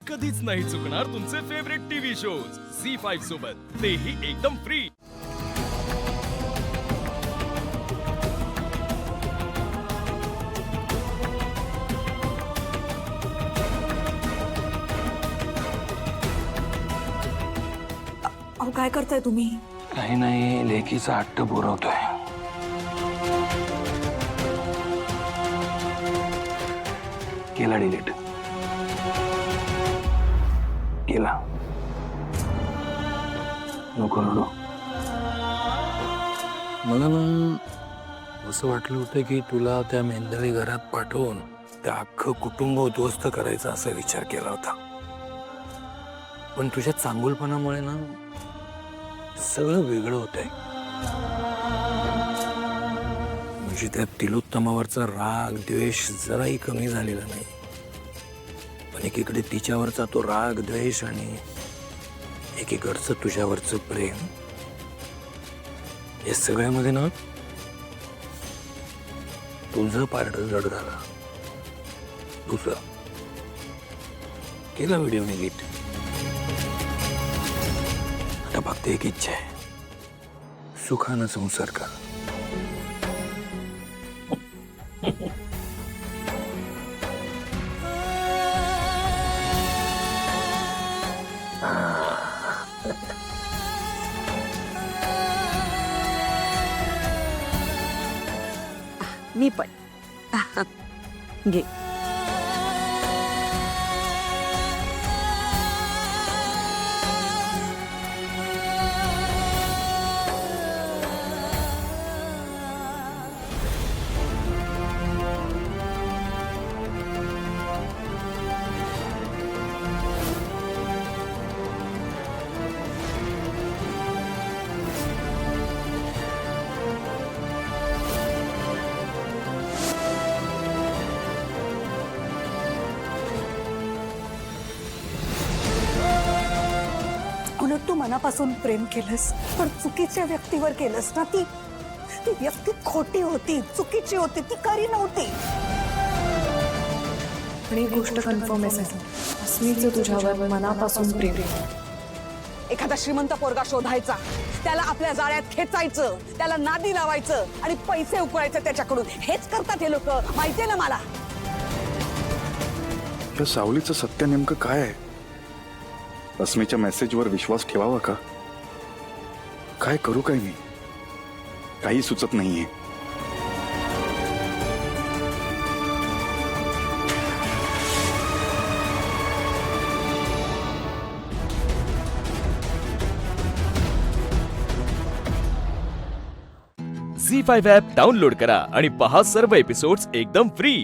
कधीच नाही चुकणार तुमचे फेवरेट टीव्ही शोज झी5 सोबत, तेही एकदम फ्री। अहो काय करताय तुम्ही? काही नाही, लेकीचा हट्ट पुरवतोय। केला डिलीट, केला। नको रडू। मला ना असं वाटलं होतं की तुला त्या मेंदळी घरात पाठवून त्या अख्खं कुटुंब उद्ध्वस्त करायचा असा विचार केला होता, पण तुझ्या चांगुलपणामुळे ना सगळं वेगळं होतंय। म्हणजे त्या तिलोत्तमावरचा राग द्वेष जराही कमी झालेला नाही, पण एकीकडे तिच्यावरचा तो राग द्वेष आणि एकीकडचं तुझ्यावरचं प्रेम, या सगळ्यामध्ये ना तुझं पारडं जड झालं। तुझं केला व्हिडिओ निगेट। आता फक्त एक इच्छा आहे, सुखानं संसार कर। मी पण घे। उलट तू मनापासून प्रेम केलंस, पण चुकीच्या व्यक्तीवर केलंस ना। ती व्यक्ती खोटी होती, चुकीची होती, ती खरी नव्हती। पण एक गोष्ट कन्फर्म आहे, अस्मीचं तुझ्यावर मनापासून प्रेम। एखादा श्रीमंत पोरगा शोधायचा, त्याला आपल्या जाळ्यात खेचायचं, त्याला नादी लावायचं आणि पैसे उकळायचे त्याच्याकडून, हेच करतात हे लोक, माहितीये ना मला। या सावलीचं सत्य नेमकं काय आहे? अस्मीच्या मेसेजवर विश्वास ठेवावा का? काय करू काय मी? काही सुचत नाहीये। झी5 ॲप डाउनलोड करा आणि पहा सर्व एपिसोड्स एकदम फ्री।